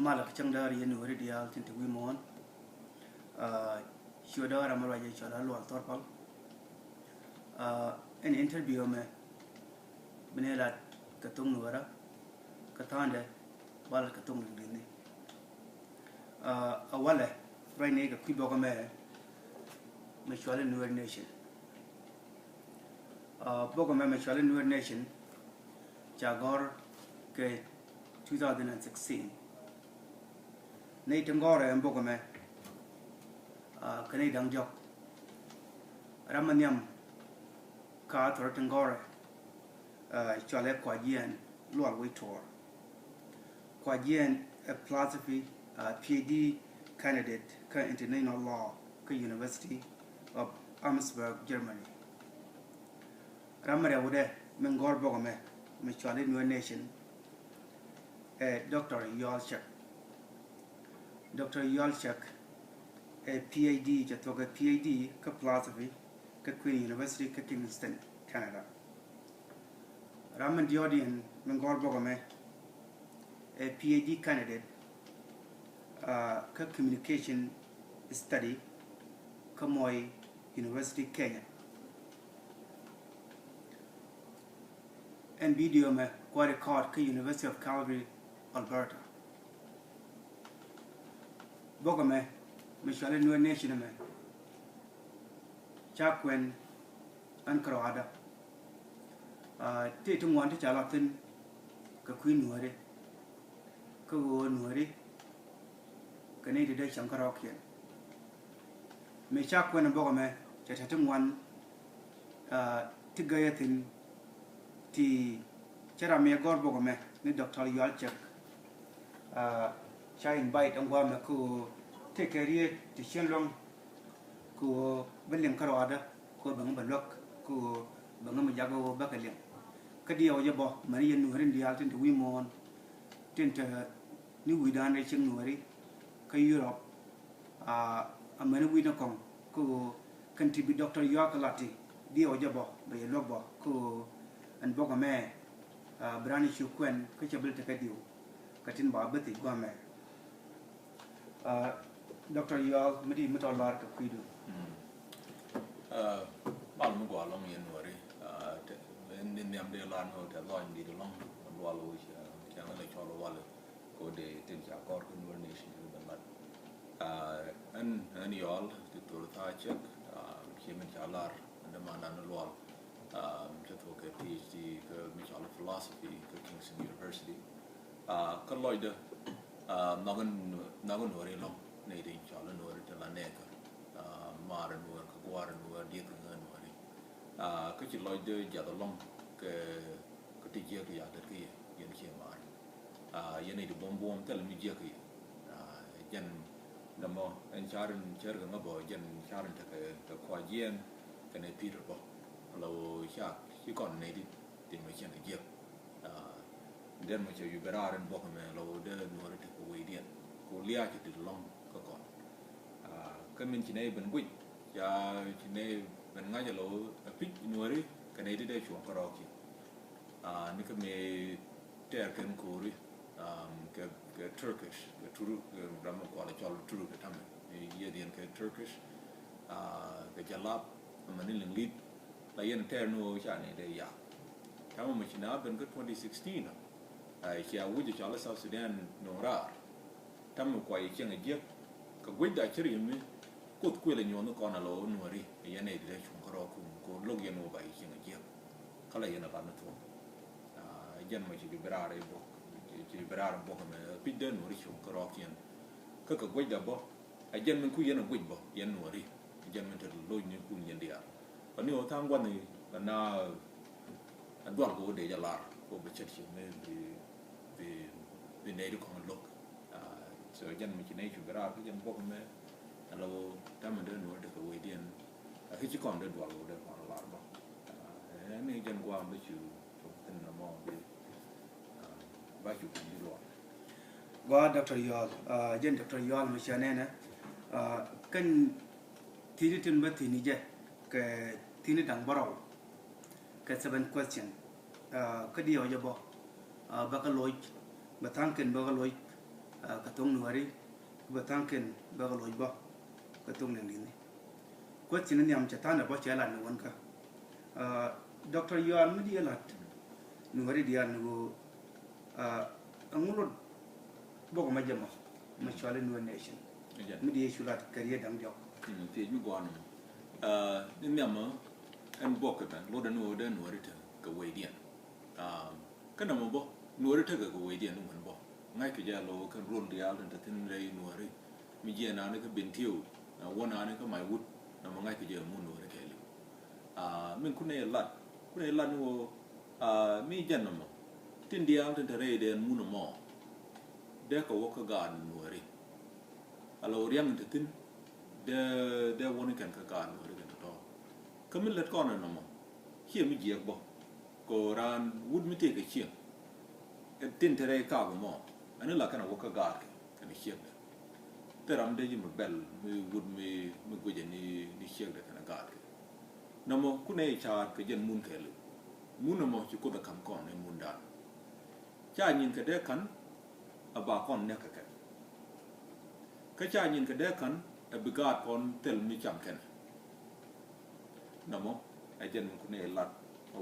malak changdar yen wori dial tinti wimon shoda ramara je chala Lual Thorpal an interview me benela katung nuara katande bal katung dini awale right ne ka kwiboga me chwale Nuer nation boga me chwale Nuer nation jagor ke 2016 nei tangore boga me kanai dangjok ramanyam ka thor tangore chwale kwajien Lual Witor kwajien a philosophy PhD candidate ka international law ka University of Amsberg, Germany. Ramare wude mengor bogame me chwale Nuer nation Dr. Yual. Dr. Yual a PhD jatoga PhD ka philosophy ka Queen University ka Kingston, Canada. Raman Diodian mengor bogame a PhD candidate ka communication study ka Moi University, Kenya. And video me kwa record ka University of Calgary, Alberta. Boga me chwale Nuer nation me chakwen an karawada te tung wan te chalatin ka Queen Nuere ka wo Nuere kanai de Shankarokian. Me chakwen boga me chatatung wan tigayatin ti chara me gor boga me ni Dr. Yual cha invite angwa me ku take area ti shenlong ku beling karawada ku bang balok ku bang majago bakaleng kadiyo jabo mari yen Nuerin dial tin wi mon tin ta ni widan re ching Nueri ka Europe amana wina kong ku contribute Dr. Yual kalati dio jabo be logbo ku an boga me brani chukwen ka chabel ta kadiyo katin ba beti gwa me Dr. Yual medi metolar ka kwidu mal mu gwa long yen Nueri nin nyam de lan ho ta loin di long walu kyang le cholo walu ko de tin ja kor ku Nuer nation ban lat an Yual ti tur ta chek kimen chalar andamana no Lual to ke PhD ke Michal philosophy ke Kingston University ka loide nagan Nueri long nei de chala Nueri de la neka mar Nuer ka gwar Nuer de ka Nueri ka chi loide ja da long ke ti je ka ya de ke yen che mar yen de bom tel mi je ke yen namo en charin cher ga ngabo yen charin ta ka kwa yen ka ne Peter bo lo sha chi kon nei di me chen je den mo che yu beraren bo me lo de Nuer te ko we dien ko lia che de long ka kon ka min chi nei ben gui ya chi nei ben nga je lo pit Nueri ka nei de chuan ka ro ki ni ka me ter ken ko ri ke Turkish ke turu ram ko la chol turu ke tam ye dien ke Turkish ke jalap manin lit la yen ter no cha ne de ya kama mo china ben ke 2016 ya wuji chala South Sudan no ra tam ko ye chen je ka gwe da chiri mi ko ku le nyon ko na lo Nueri ye ne de chun ko ko log ye no ba ye chen je kala ye na ba na to yen mo chi berare bo ci berare bo me pidden Nueri chun ko ro kien ka gwe da bo a jen men ku ye na gwe bo yen Nueri jen men te lo ni ku yen dia pa ni o tang gwan ni na adwar go de jalar ko be chechi me be ne ko lok so jen mi ci ne ci berare ko jen bo me alo tam de Nueri de ko we dien a ki ci kon de dwar go de ko la ba ni jen gwa me ci tin na mo be ba ci ni lo gwa Dr. Yual jen Dr. Yual me chanena kan tiritin bati ni je ke tini dang barau ke 7 question kadiyo jabo bakaloy batangken bakaloy ka tong nuari ba tanken ba ga loj ba ka tong le ni ko tin ni am chatana ba chala ni wanka Dr. Yual mi dia lat nuari dia nu angulo bo ko majama ma chwale nu nation mi dia chulat career dang jok ti mi gwan ni nyama en bokka ban lo da nu da nuari ta ka wei dian kana mo bo nuari ta ka wei dian nu bo ngai ka ja lo kan run dia da tin rei nuari mi je na ne ka bin tiu wona ne ka mai wut na mo ngai ka je mu nuari ke li min kunne lat nu mi jan no tin dia tin rei de mu no mo de ka wo ka ga nuari alo riam de tin de wona kan ka ga nuari kan to kamin let kon no mo hier mi je bo ko ran wut mi te ka chi tin tere ka go mo ani la kana wo ka ga kan chi te ram de jim bel mi wut mi go je ni chi de kana ga no mo ku ne cha ka jen mun ke lu mun no mo chi ko da kam kon ne mun da cha nyin ka de kan aba kon ne ka ka cha nyin ka de kan abigat kon tel mi cham ken no mo a jen ku ne lat o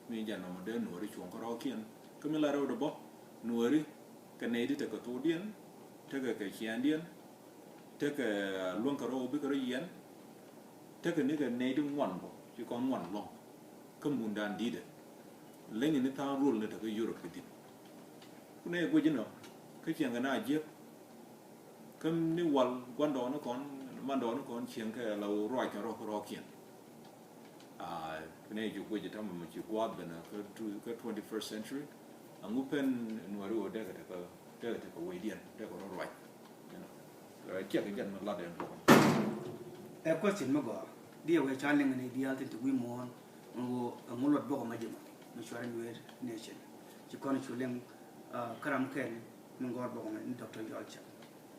mi jan no de no ri chuon ko ro kien ka mi la ro de bo no ri ka ne di te ka to dien te ka chian dien te ka luon ka ro bi ka ro yen te ka ni ka ne di ngwan bo chi kon ngwan long ka mun dan di de le ni ta rule ne te ka europe di ku ne go jino ka chian ga na je kam ni wal gwan do no kon man do no kon chian ka la roi ka ro kien ne ju go je tam mo chi kwa bena ka 21st century angupen nuari o de ka wei dian de ko roi la che ka jan ma la de ko a question ma go dia we challenge ni dia tin we mon ngo ngolot bo ko majima ma shwara Nuer nation ci kon chulen karam ken ngor bo ko Dr. Yual cha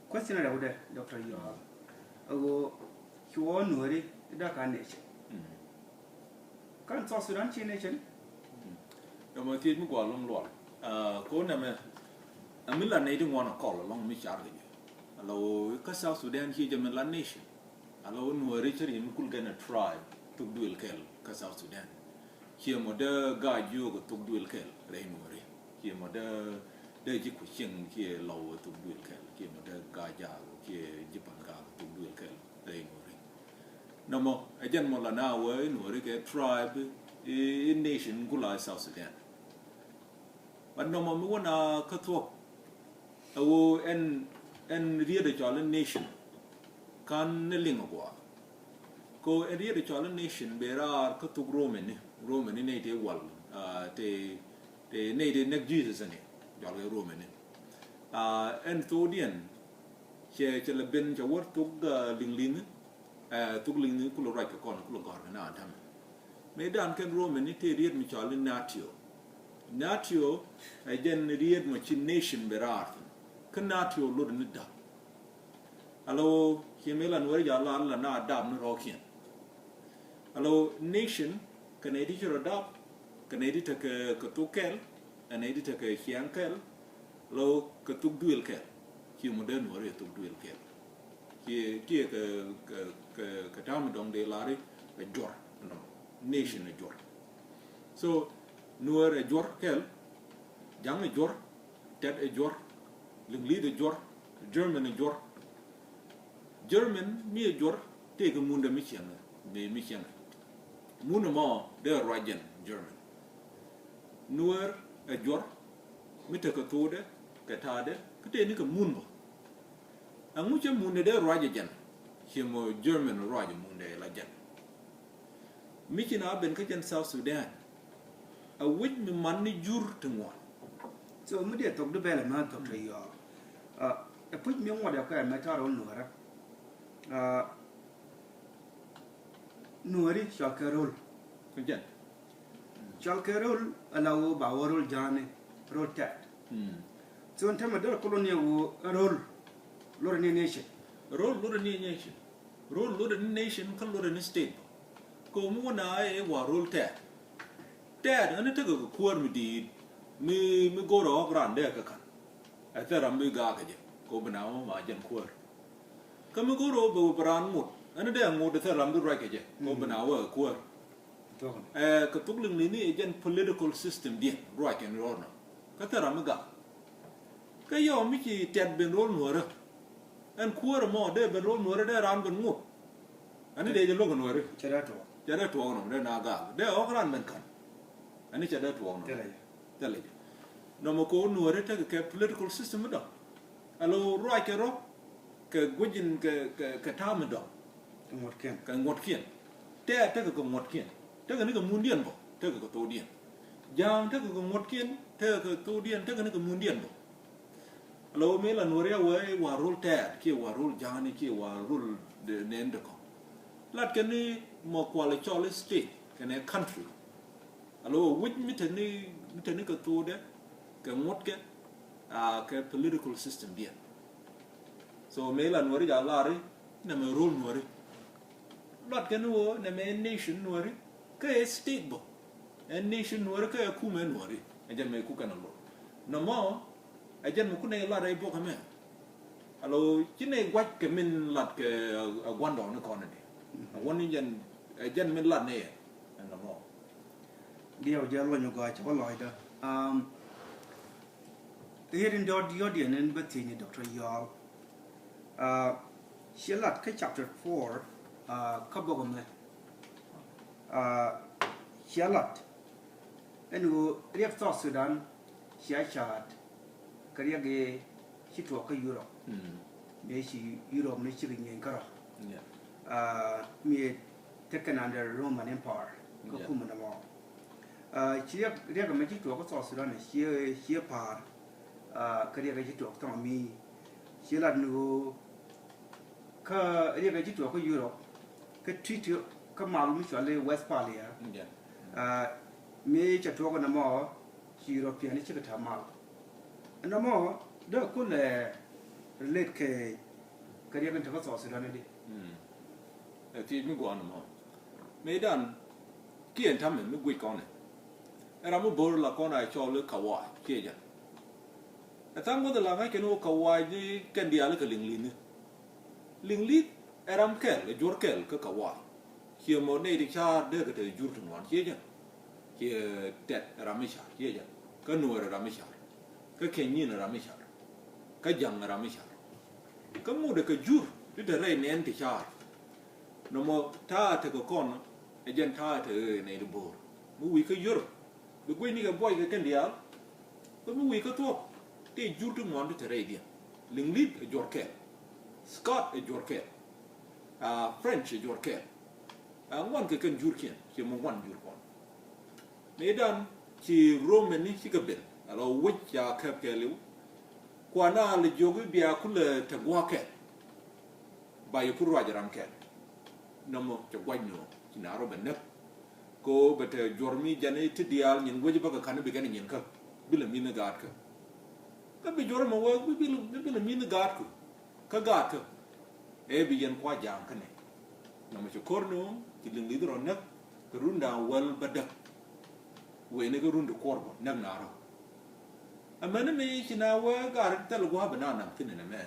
question ra ude Dr. Yual go chuo Nueri da ka nation kan South Sudan chi nation yo ma ti mu ko long lo ko na me amila ne di ngona ko long mi char ge alo ka South Sudan hi je la nation alo Nueri chiri mi kul gana tribe tuk duel kel ka South Sudan hi mo de ga ju go tuk duel kel re Nueri hi mo de ji ku ching hi lo tuk duel kel hi mo de ga ja hi ji pan ga tuk duel kel re Nueri no mo ajan mo la na we Nueri ke tribe in nation gula South Sudan but no mo wona ka to awo en ria de jolly nation kan ne lingo ko en ria de jolly nation bera ka to roman ne te wal te ne de nek Jesus ne jolly roman ne en to dien che le ben ja wor to ling ku lo right ka kon ku lo gor na tam me dan ken roman ni te ria mi jolly natio ajen ria ma chin nation bera kan natio lo de da alo himela Nuer ja la na dab no rokien alo nation kan edi jero dab kan edi ta ka tukel an edi ta ka hiankel lo ka tuk duel kel ki modern Nuer tuk duel kel ki ka tam dong de lari a jor no nation a jor so Nuer a jor kel jang a jor ted a jor lingli de jor German a jor German mi a jor te ga munda mi chiang muna mo de rajan German Nuer a jor mi te ka tode ka tade ka te ni ka munbo angu che munda de rajan himo German rajan munda la jan mi china ben ka jan South Sudan a wit mi man ni jur tengwa so mi de tok de bela ma Dr. Yual a put mi ngwa da ka ma ta ro Nuer Nueri shakarol kujan shakarol alawo ba warol jane rol tat so on tama do koloni wo rol lor ni nation rol lor ni nation kan lor ni state ko mu na e wa rol tat an ta ko mi di mi go ro grande ka kan a ta ram mi ga ka je ko banao ma jan kuar kami ko ro bo bran mut ana de ngod de ram du right ke ko banao kuar ka tuglin ni jan political system dia right and wrong ka ta ram ga ka yo mi ki tet ben rol nuora an kuar mo de ben rol nuora de ram ben mut ani de lo ko nuora jara to no de na ga de o kran ben kan ani jara to no tele no mo ko nuora ta ka political system do alo right ke ro ka gujin ka tam do ka ngot kien te ta ka ngot kien ta ka ni ka mun dien bo ta ka to dien jam ta ka ngot kien ta ka to dien ta ka ni ka mun dien bo alo me la nuora we wa rul ta ki wa rul jani ki wa rul de nende ko lat ka ni mo kwale chole state ka ne country alo which mitani ka to de ka ngot ke ka political system dia so me la nuora ja lari na me rule nuora lat ka no na me nation nuora ka state bo and nation nuora ka ku me nuora ajan me ku kana lo no mo ajan mo ku ne la rai bo ka me alo chine gwat ke min lat ke gwando no kono de woni ajan min lat ne no mo dia ja lo nyu ga cha lo ida here in the and between Dr. Yual Shilat chapter 4 kabogam Shilat and who reap South Sudan Shiachat Kariage Shituaka Europe Meshi Europe Michigan and Kara me taken under Roman Empire Kokumanamo Chia Magic to South Sudan is part Kariya gaji to ta mi shela no ka riya gaji to ko Europe ka treat ka malum shale Westphalia me cha to ko na mo European chi ka ta mal na mo da ko le relate ke kariya ga ta ko so Sudan di ti mi go na mo me dan kien tam me gui ko ne era mo bor la ko na cho le ka wa ke ja Atang ko la ke no kawai ni kan dia le ka lingli eram kel le jor kel ka kawai hier mo ne di cha de ka te jur tu wan che ja ke tet ramisha che ja ka no ramisha ka kenyin ramisha ka jang ramisha ka mo de ka jur de re ne ti cha no mo ta te ko kon e jen ta te ne de bor mu wi ka yor be gwe ni ka boy ka kan dia ko mu wi ka to te jurtu mondu te radio linglit e jorkel scott e jorkel french e jorkel wan ke kan jurkien ke mo wan jur kon medan ci roman ni ci gabel alo wujja kapkelu kwana le jogu biya kula te gwake ba yu purwa jaram kel namo te gwanyo ci na robe nek ko bete jormi jane te dial nyin goje baka kan be gan nyin ka bila mina gat ka bi jor ma wa bi min gat ku ka gat ka e bi yen kwa jam ka ne na ma korno ti ling li ro nak runda wal badak we ne ga runda korbo nak na ro amana me china wa gar tal gwa banana tin ne me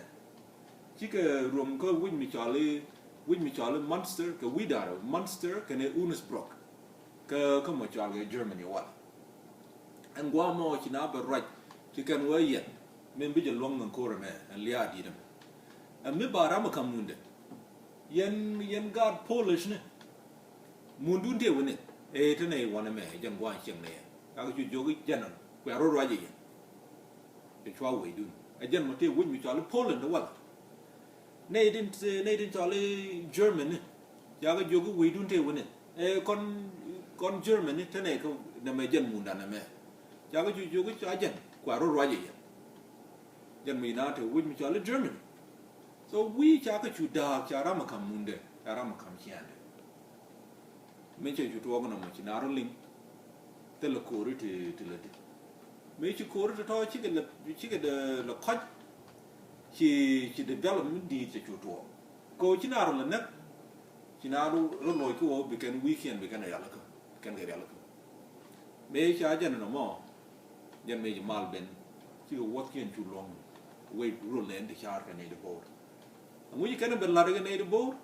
chi ka rom ko win mi chale monster ka widaro monster ka ne unisbrook ka mo chale germany wa an gwa mo china ba right chi kan wa yen men bi long ngan ko me an liya di dem am me bara ma kamunde yen god polish ne mundu de woni e tane wona me jan gwa cheng ne ka ju jogi janan ko ro ro ji e chwa we dun a jan mo te won mi chale poland wala ne din chale german ya ga jogi we dun te woni e kon german tane ko na me jan munda na me ya ga ju jogi cha jan ko ro ro ji jan mi na te won mi chale german so we cha ka chu da cha ra ma kam munde ra ma kam chiande me che chu to na mo chi na ro ling te lo ko ri te le te me chi ko ri to chi ke de lo kho chi development di che chu to ko chi na ro le nak chi na ro lo ko be kan weekend be kan ya la ko kan ga ya la ko me cha jan no mo jan me mal ben chi ko wat kien chu long wait rule and the char can need a board and we can be large need a board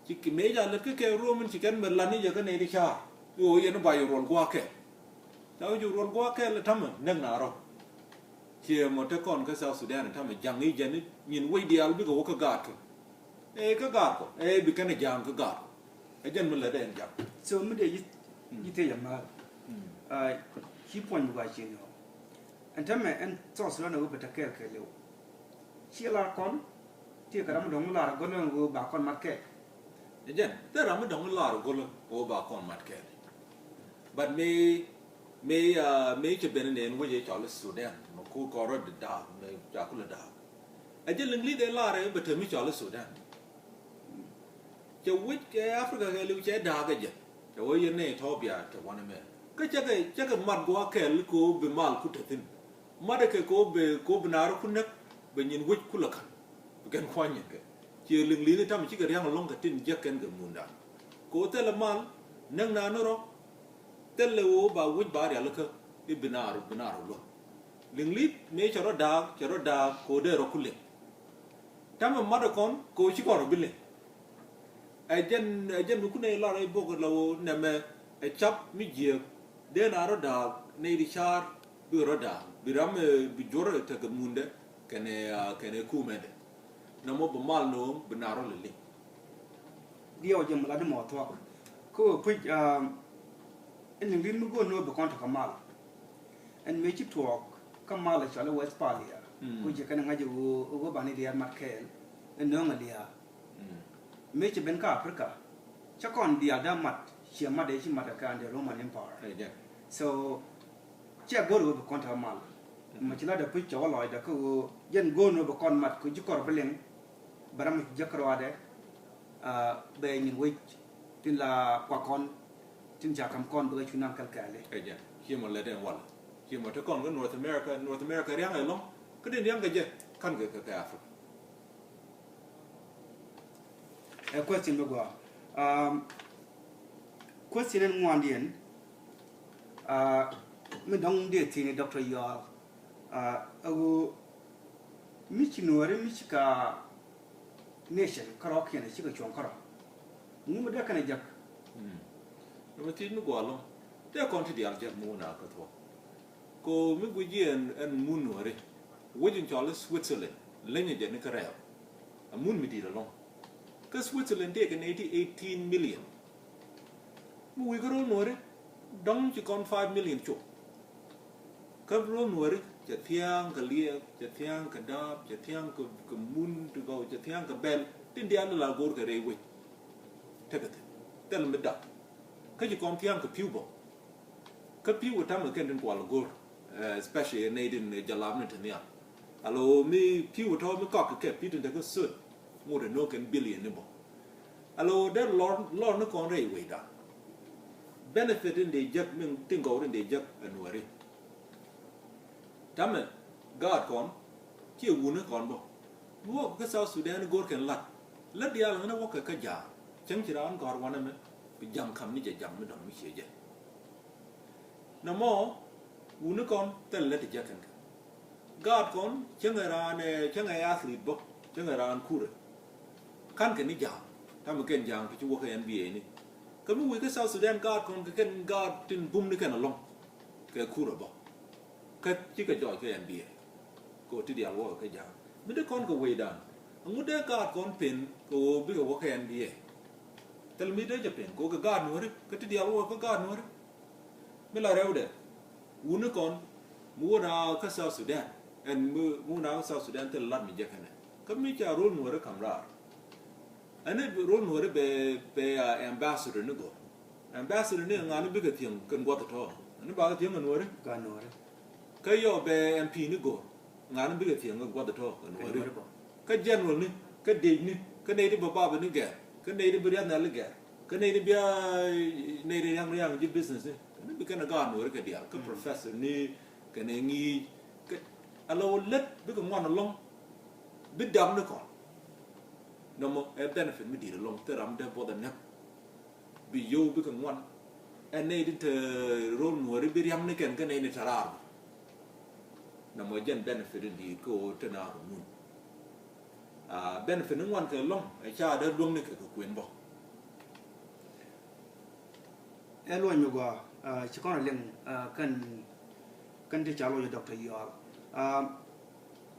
she can make a little room and she can be lani you can need a char you you know by your roll guac now you roll guac the time naro here motorcon ka South Sudan and time young agent in way the albi go ka gat ka gat be can a jam ka gat a general let end jam so me de you tell ma he point wa chi no and time and South Sudan go beta ke le chi la kon ti ka ram dong la go no go ba kon market again there ram dong la go ba kon market but me to ben in way Charles Sudan no ko ko the dog me jakula dog a jeling li de la re but me Charles Sudan je which Africa ke lu che dog je je wo ye ne Ethiopia to one me ka che mat go ke ko be mal ku tin made ke ko be nar ku nek be nyin which ku la kan gen kwanye ke je ling li tam chi ga yang long ka tin je ken ga munda ko te la mal nang na no ro telle wo ba wuj ba ya laka ibinaru lo linglit me charo da ko de ro kulle tam ma da kon ko chi ko ro bille ajen ku ne la re bo ko lawo ne me e chap mi je de na ro da ne di char bi ro da bi ram bi joro te ga munde kene ku mede na mo ba mal no binaro le dio je mala de mo to ko pu and you didn't go no become Kamal and make it talk Kamal shall West Palia, which you can imagine over Banidia Markel and Nongalia. Make a Benka Africa. Check on the other mat, she a mother, she Mataka and the Roman Empire. So, check go over Contamal. Much like the picture all like the co, Yen go no become mat, could you call Billing, but I'm Jacarade, being in which in la Quacon. Tin ja kam kon bơ chunam kalkale ja here mo le den wal here mo te kon go North America riang ai long ko den yang ga je kan ga ka Africa a question go question en ngwandien me dong de tini Dr. Yual ago michinore michika nation karok yana chika chon karo mu da kana jak no tin no golo te kon ti dial je mu na ko to ko mi guji en munore wojin Charles Switzerland lenye je ne karel a mun mi di lo ka Switzerland te kan 18 million mu wi goro nore dong ci kon 5 million cho ka ro nore je tiang ka lie je tiang ka dab je tiang ka mun to go je tiang ka bel tin dial la gor ka re wi te ka tel me da ka ji kon tiang ka piubo ka piu ta ma ken den kwal gor especially in in jalabna tania alo mi piu to mi ka ke pi den ka sud more than no can billion ni bo alo der lord no kon re we da benefit in de jak min tin go in de jak anwari tamen god kon ki wu ne kon bo wo ka South Sudan gor ken lat dia la na wo ka ja chang chi ran gor wana me jam kam ni je jam me don mi che je na mo wu ne kon tel le de jak kan god kon chang ai athlete bo chang ai ran kure kan ken ni jam ta ma ken jam ki wo ka NBA ni ka mu wi ka South Sudan god kon ka ken god tin bum ni ken along ka kure bo ka chi ka joy ka NBA ko ti dia wo ka jam mi de kon ko we dan ngu de god kon pen ko bi ko wo ka NBA tel mi de je pen ko ka god no ri ka ti dia wo ka god no ri mi la rew de wu ne kon mu na ka South Sudan en mu na South Sudan tel lat mi je kana ka mi cha ro no ri kam ra ane ro no ri be ambassador ne go ambassador ne ngani bi ka tiang kan go to ane ba ka tiang no ri ka no ri ka yo be MP ne go ngani bi ka tiang go to no ri ka general ni ka de ni ka ne di ba ni ga ka ne di bi ya na le ga ka ne di bia ne di yang di business ni bi ka na ga no ri ka dia ka professor ni ka ne ngi ka alo let bi ka ngwan long bi dam ne ko no mo e benefit mi di long te ram de bo da ne bi yo bi ka ngwan en ne di te ron no ri bi yam ne ken ka ne ni tarar na mo jen benefit di ko tena mun benefit ng wan ke long ai cha da long ne ke kuen bo elo nyugo chikon leng kan ti chalo Dr. Yual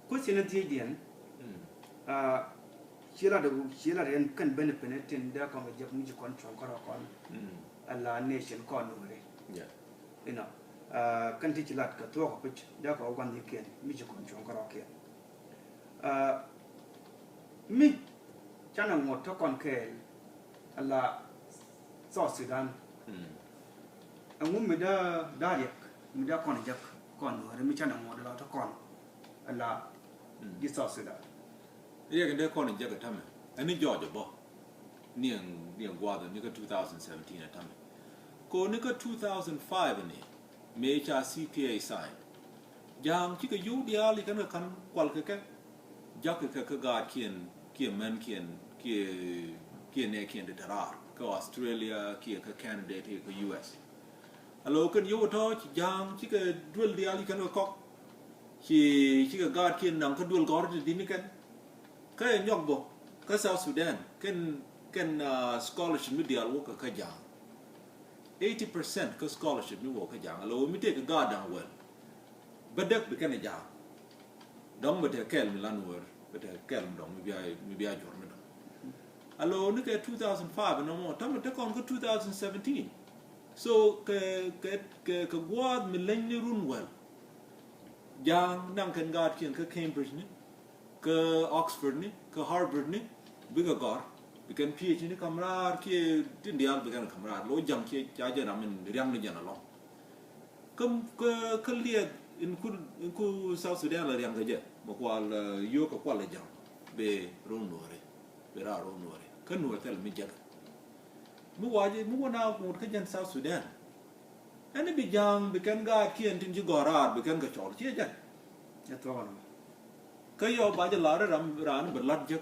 question ti dien shila ren kan benefit tin da ko je mu ji kon chon ko kon alla nation kon no re yeah you know kan ti chilat ka to ko pich da ko wan ni ken mi ji kon chon ko ke mi chana ngot to kon ke alla South Sudan angum mi da dariak mi da kon jak kon no mi chana ngot la to kon alla di South Sudan ye kan de kon je ka tame ani Georgia bo niang gwa da ni ka 2017 tame ko ni ka 2005 ni me cha CPA sign jang chi ka yu dia li kan kwal ka jak ka ga kien men kien ne kien de tarar ka Australia ka Canada ka US alo kan yu to jang chi ka dual dia li kan ko chi ka ga kien nang ka dual gor di ni kan ka nyok bo ka South Sudan kan scholarship mi dia wo ka jang 80% ka scholarship mi wo ka jang alo mi te ka ga dang wel badak bi kan jang dong mate kel mi lanwer bete kel dong mi bia jor mi dong alo ni ka 2005 no mo tam te kon ka 2017 so ka gwad mi len ni run wel jang nang kan ga kien ka Cambridge ni ka Oxford ni ka Harvard ni biga gar bikan PhD ni kamrar ki tindial bikan kamrar lo jang ki jaje na min riang ni jana lo ka liet in ku South Sudan la riang je mo kwal yo ka kwal jang be ronore be ra ronore kan no tel mi jag mu waje mu na ko ka jan South Sudan ani bi jang bikan ga kien tin ji gorar bikan ga chol chi ja ya to no ka yo ba je la ram ran ber lat je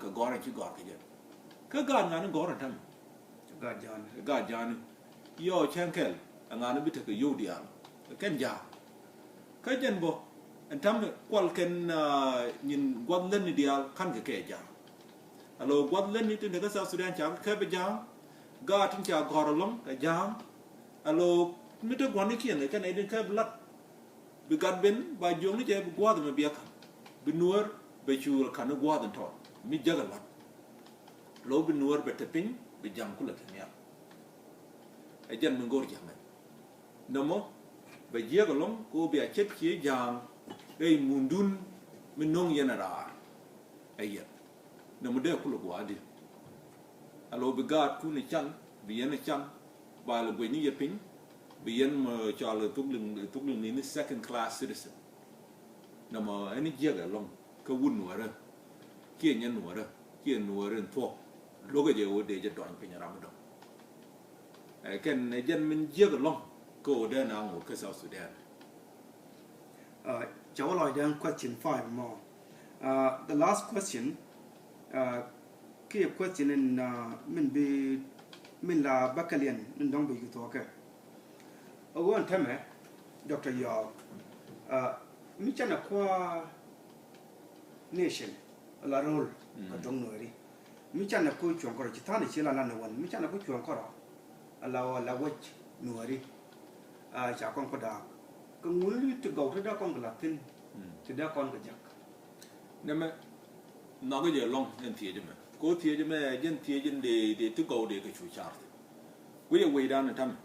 ka gor chi gor ka je ka ga ngan gor tam ga jan yo chenkel ngan bi te ka yo dia ken ja ka jen bo en tam kwal ken nin gwad len ni dia kan ke ja alo gwad len ni tin ka South Sudan cha ka be ja ga tin cha gor long ka ja alo mi te gwani kien ne kan edin ka blat bi gad ben ba jong ni je gwad me biak bi nuor be chul kan gwad to mi jaga lat lo bi nuor be te pin bi jam kula ke ya e jen mun gor jam no mo be jaga long ko be a chet ki jam ei mundun min nong yenara ayya no mo de kula gwadi alo bi gad ku ni chan bi yen chan ba lo gwe ni ye pin bi yen mo cha le tuklung ni second class citizen na mo ani jaga long ka wun nuara kien nyen nuara kien nuara en to lo ga je o de je don pin ram do ken ne jen min jaga long ko de na ngo ka South Sudan Joel then question 5 more the last question key question in min la bakalian min dong bi to ka ogon teme Dr. Yual mi chana kwa nation la role ka dong no ri mi chana ko chon ko chi tani chi la na won mi chana ko chon ko la wach no ri cha kon ko da ko ngul ti go to da kon la tin ti da kon ga jak neme no ga je long en tie je me ko tie je me jen tie je de ti go de ka chu char we da na tam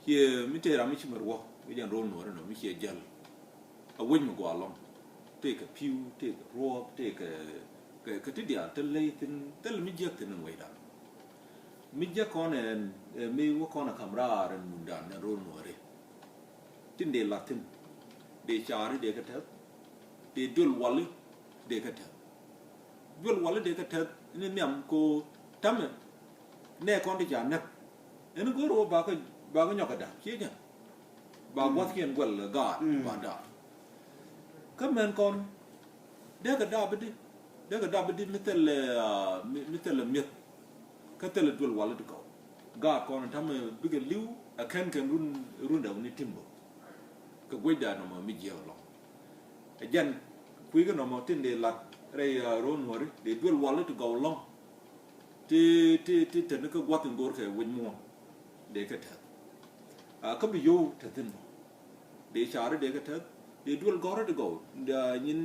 hier mi te ra mi chi mer wo we jan ro no no mi che jal a wen mo gwa long te ka piu te ka ro te ka ti dia te le tin te mi je te no we da mi je kon en mi wo kon kamra ren mun da na ro no re tin de latin de chari de ka te de dul wali de ka te dul wali de ka te ni nyam ko tam ne kon de ja na en go ro ba ko nyoka da chi nya ba wat kien gwel ga ba da ka men kon de ka da bi mitel mit ka tel dul wala de ko ga kon tam bi ga liu a ken run da ni timbo ก็กวยดานมาไม่เจียวหรอกไอ้ยันคุยกันมาที่เดลัดไรร้อนหัวริเดี๋ยวด้วยวันเลยจะเกาลงที่เธอเนี่ยก็วัดถึงโกรธแค่วันมัวเด็กก็เถอะก็ไปโย่เถอะที่นั่นเดี๋ยวชาร์เด็กก็เถอะเดี๋ยวด้วยก็จะเกาเดี๋ยวยิน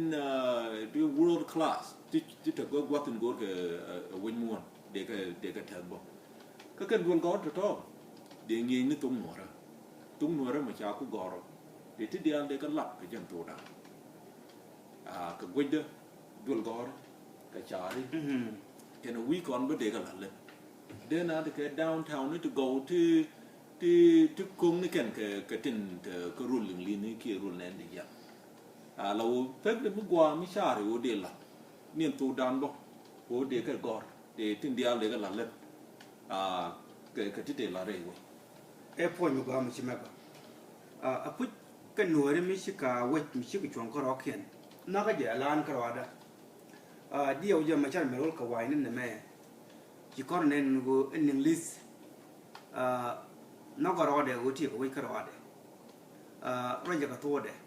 ด้วย world class ที่เธอก็วัดถึงโกรธแค่วันมัวเด็กก็เถอะบ่ก็แค่ด้วยก็จะท้อเดี๋ยวยิงนี่ตุ้งหัวระมาชาคุกอร์เดี๋ยวที่เดียวเด็กก็หลับก็ยังตัวได้ก็กวยเด้อด้วยก็ก็ชาร์เห็นวีก่อนบ่เด็กก็หลับเลยเดินน่ะที่ downtown นี่จะ go ที่กรุงนี่กันก็ถึงก็รุ่นหนึ่งลีนี่คือรุ่นนั้นดีอย่างเราเพิ่งได้เมื่อวานไม่ชาหรือว่าเดือนละเนี่ยตัวดันบ่โอ้เด็กก็กอดเด็กถึงเดียวเด็กก็หลับเลยก็ที่เดือนละเรื่องพออยู่ก็ไม่ใช่ไหมก็พุทธกันหน่วยไม่ใช่กาวัดไม่ใช่กจวงก็รอเขียนนักก็จะล้านก็รอได้เดี๋ยวจะมาใช้เมลกับไว้นั่นนะแม่จีก่อนนั้นกูอันลิสนักก็รอเดี๋ยวกูที่กูไว้ก็รอเดี๋ยวเราจะก็ตัวเดี๋ยว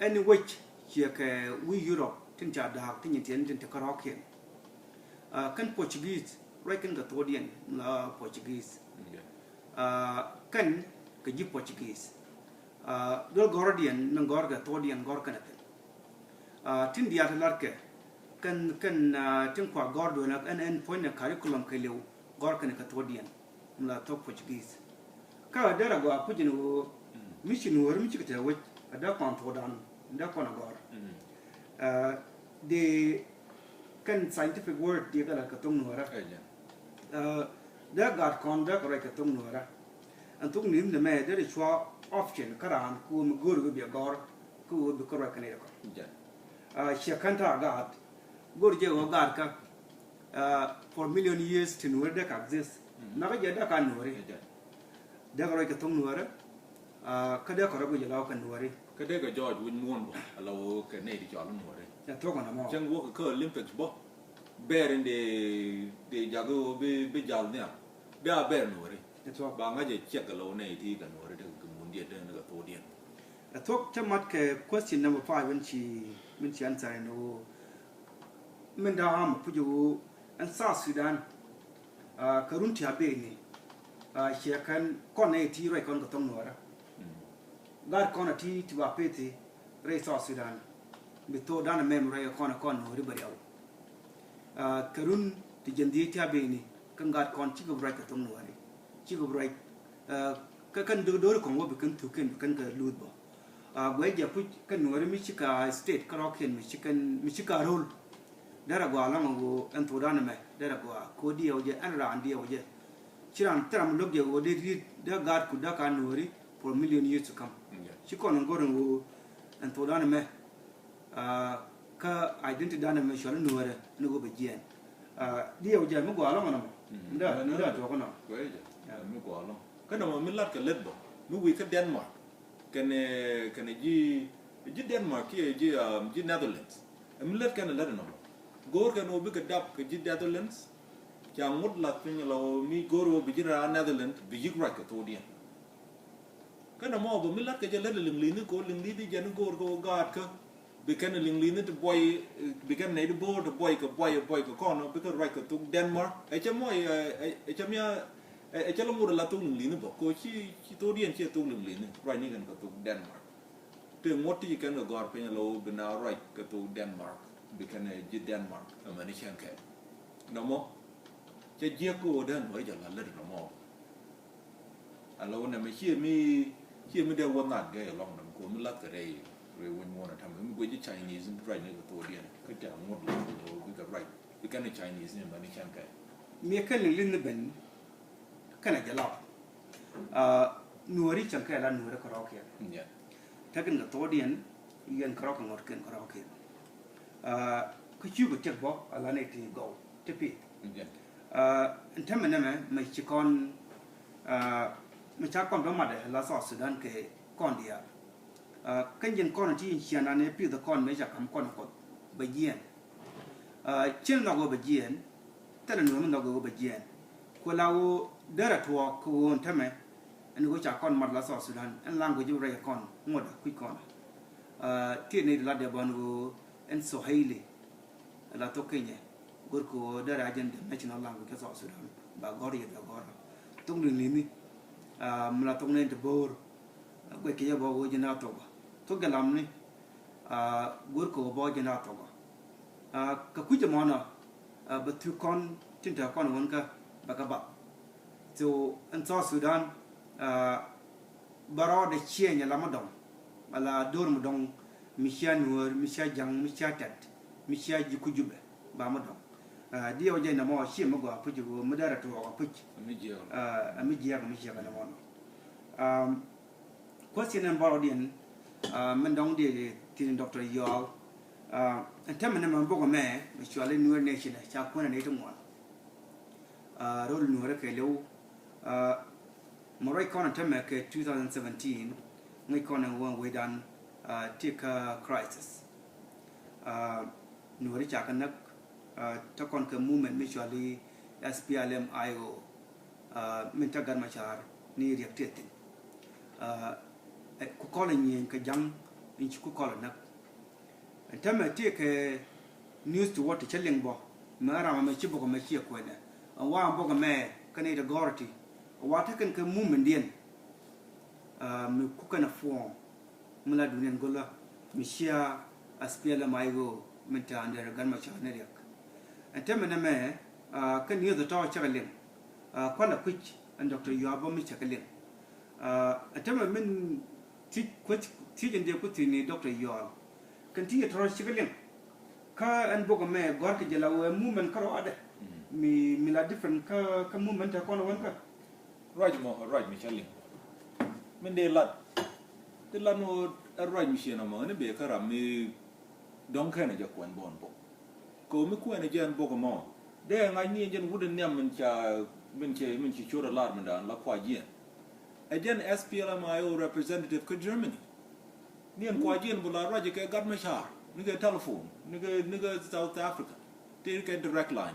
อันนี้วัดเชื่อแค่วิยุโรปถึงจะดักถึงยันเทียนถึงจะก็รอเขียนกันโปรตุเกสไรกันกับตัวเดียนโปรตุเกสกันกับญี่ปุ่นโปรตุเกสโดยกอร์เดียนนั่งกอร์กับตัวเดียนกอร์กันนั่นทิ้งเดียร์ทลาร์เกกันทิ้งขวากอร์ด้วยนะอันpointเนี่ยคาริคูลัมเคลียวกอร์กันกับตัวเดียนนั่นละตัวโปรตุเกสก็เดี๋ยวเราก็พูดถึงมิชินูหรือมิชิกเตอร์วิชเดี๋ยวก่อนตัวดันเดี๋ยวก่อนกอร์เดี๋ยวกัน scientific word เดี๋ยวก็เราก็ต้องหน่วยละเดี๋ยวการคอนเดี๋ยวก็เราก็ต้องหน่วยละอันทุกนิมเนี่ยแม่เดี๋ยวชัว option กระดานกูมันกูรู้เบียกอร์กูดูกระไรกันเนี่ยก็เชื่อกันท่ากาดกูรู้เจ้าการก็for million years ที่หน่วยเด็ก exist นักก็จะได้การหน่วยเดี๋ยวก็เราก็ต้องหน่วยละก็เดี๋ยวก็เราก็จะเล่ากันหน่วยก็เด็กก็จอดวินม้วนบ่เราแค่เนี่ยที่จอดหน่วยจะทุกคนนะมั้งจังว่าก็ลิมปิกส์บ่เบรนเดจาก็เบจาลเนี่ยเดี๋ยวเบรหน่วยบางก็จะเช็คกับเราในที่กันหน่วยเด็กก็มุนเดียดเรื่องกับตัวเดียนทุกจะมัดแค่ question number 5มันชีอันใจโน่มันดามพูดอยู่อันซาสุดานกรุณที่อาเบนี่เชื่อกันก่อนในที่ไรก่อนก็ต้องหน่วยละการก่อนที่ว่าเปิดที่ไรซาสุดานมิโตด้านเมมไรก่อนหน่วยบริเอากรุณที่จันดีที่อาเบนี่กันการก่อนชิกบไรก็ต้องหน่วยชิกบไรก็กันดูของว่าเป็นทุกข์กันก็รูดบ่เว้ยจะพูดกันหน่วยมิชิกาสเตทก็รอเขียนมิชิกาโรลได้รับว่าแล้วมันก็อันตัวด้านนั้นไหมได้รับว่าโคดีเอาเยอะอันร้านเดียวเยอะชิรันแต่มันลูกเดียวได้รีดได้การคุดได้การหน่วย for million years to come ชิคอนก็เรื่องอันตัวด้านนั้นไหมก็ identity ด้านนั้นไหมชวนหน่วยนึกว่าเป็นเจียนเดียวเยอะไม่กว่าแล้วมันไม่ได้ตัวกันหรอกเว้ยไม่กว่าแล้วก็นำมันลัดกันเล็ดบ่นู่นวิ่งกันเดนมาร์กกันจีเดนมาร์กจีเนเธอร์แลนด์มันเล็ดกันเล็ดนั่นกอร์กันโอบิกันดับกันจีเนเธอร์แลนด์จางมุดลัดเป็นเรามีกอร์โอบิจีราเนเธอร์แลนด์บิจิกรักกับตัวเดียนก็นำมาบ่มันลัดกันจะเล็ดลิงลีนี่กอร์ลิงลีที่จะนึกกอร์ก็กาดก็บิกันลิงลีนี่จะบอยบิกันไหนจะบอยกับก้อนบิกันรักกับตัวเดนมาร์กไอ้เจ้ามั่วไอ้เจ้าเมียไอ้เจ้าละมุดละตัวลิงลีนี่บอกก็ชี้ตัวเดียนชี้ตัวลิงลีนี่ไรนี่กันกับตัวเดนมาร์กถึงมดที่กันก็กอร์เป็นเราเป็นเอาไรกับตัวเดนมาร์กบิกันจีเดนมาร์กมันนี่เช่นแค่น้ำมอจะเยี่ยกูเดินไว้จะละเล่นน้ำมอเราเนี่ยไม่เชื่อไม่ได้วันนั้นแกลองน้ำกูมันลัดกันได้เรื่องวันวันทำให้มันกูจะ Chinese ไรนี่กับตัวเดียนก็จะงดเลยบิกันไรบิกันใน Chinese เนี่ยมันนี่เช่นแค่มีแค่ลิงลินนี่เป็นขนาดจะเล่าหน่วยที่จังแค่ละหน่วยก็รอเขียนถ้ากันกับตัวเดียนยันครอกงดเกินครอกเขียนก็ชื่อก็จักบอกอะไรในที่เก่าที่ปีอันที่มันนั่นไหมไม่ใช่ก่อนไม่ใช่ก่อนประมาณเดือนละสองสุดานคือก่อนเดียวกันยันก่อนที่เชียนอันนี้ปีตะก่อนไม่ใช่คำก่อนก็ใบเยียนเช่นเราก็ใบเยียนแต่ละหน่วยมันเราก็ใบเยียนคนเราเดินทัวร์คนทำไม อันก็จากคนมัดละSouth Sudanอันล่างก็จะเรียกคนหมดคุยคนที่ในรัฐเดียบันก็อันSwahili la to Kenya gorko da agent national language South Sudan ba gori da gora tung ni mla tung ne de bor ko ke ba wo jina to ba to galam ni gorko bo jina to ba ka ku jamana ba tu kon tinta kon won ka ba ka ba so in South Sudan baro de chienya la madong ala dor madong misha nuor misha jang misha tat misha jikujube ba madong dia waje na mo shi mago apuji go madara to apuji amiji ya misha kana mo question and baro din mendong de tin Dr. Yual and tamana man bogo me misha le nuor nation cha kona ne to mo role nuor ke lew Morai Kona Temeke 2017, we Kona one way done take a crisis. Nuori Chakanak, Takonka movement, mutually SPLM IO, Mintagan Machar, near reacting. Kukolin in Kajang, in Chukolanak. And Temme take a news to what the Chelling Bo, Mara Machibo Machia Quena, and one Boga May, Canada Gority. What I can movement in me cook form Mula Dunian Gola, Mishia, Aspiela Maigo, Menta under a gun Neriak. And Temename can hear the tower chakalim, quite a pitch and Dr. Yuaba Michakalim. A Temen teaching the Putin, Dr. Yual. Continue to rush chakalim. Car and Bogame, Gorkajala, movement Karada. Me la different car movement upon one car. Right, Michelle. When they let the landlord a right machine among a baker, me don't can a jack one bone book. Go me queen a jan bogamo. There I need a wooden yam and cha minchi short alarm down la quagian. A jan SPLMIO representative to Germany. Near quagian bula rajic got my char, nigger telephone, nigger South Africa. Take a direct line.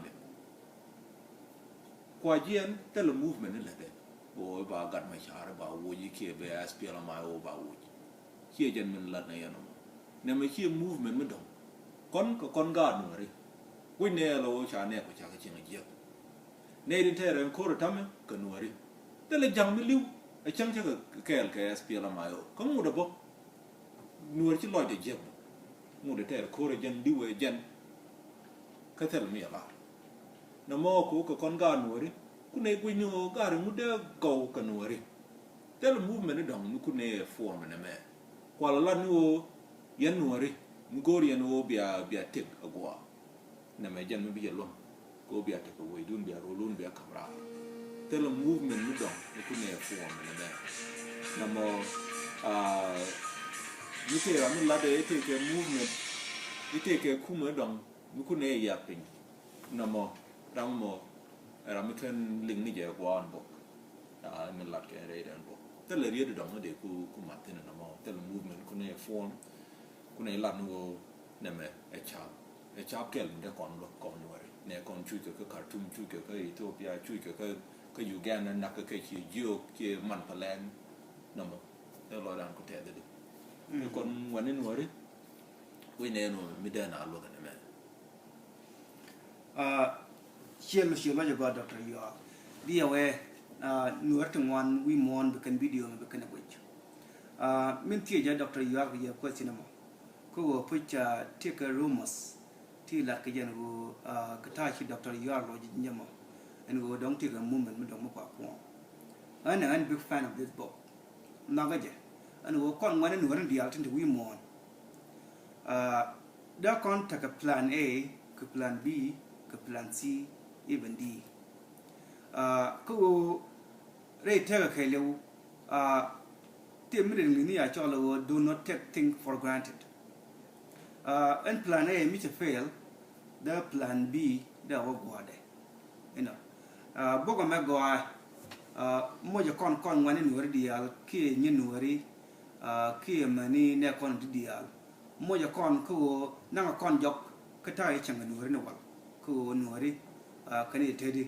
Quagian tell a movement in letter. Boy, ba got my char about would you care by SPLMIO about wood. Here, gentlemen, let me know. Never hear movement, madam. Con gardener. We near low charnet which I can a jail. Nadie terror and quarter tummy, can worry. Tell a young milieu, a chunk of a cal SPLMIO. Come with a book. Nor you like the jail. More the terror, quarter gen do a gen. Can tell me a lot. No more cook a con gardener. Couldn't we know garden would go can worry. Tell a movement down, couldn't form in a man. While a lot knew yen worry, Mugorian will be a tip a goa. Namajan may be alone. Go be a take away, don't be a rollon be a camera. Tell a movement down, you couldn't form in a man. No more, you say, I mean, ladder, take a movement, you take a coomer down, you couldn't yapping. No more, down more. American Lienge one book. I'm a lot of read and book. Tell a reader down the Kumatin and a more. Tell a movement couldn't form. Couldn't let no name a chap. A chap kelling the conway. Near con chuka, cartoon chuka, Ethiopia chuka, Uganda, Nakakachi, Geo, Manpalan. No more. The Lord Uncle Ted. You couldn't one in worry. We know Midana look at the man. Share got Dr. Yual. Be aware, Nuerton one, we mourn the video and the can witch. Mintia Dr. Yual, your question. Go put take a rumors, till like a general Katashi Dr. Yual, Yama, and go don't take a movement with Domopa. I'm a big fan of this book. Nagaja, and we'll call one and one the alternate we mourn. That contact a plan A, plan B, plan C. Even D. Ko rate a hello. Timidly, I do not take things for granted. And plan A, which fail, the plan B, the Wogwade. You know, Bogamagoa, Moja con one in Wordial, Key Nuari, Key Mani, Necon Dial, Moja con, Nanga con jock, Katai Changan Nurinawal, Ko Nuari. Can you tell you,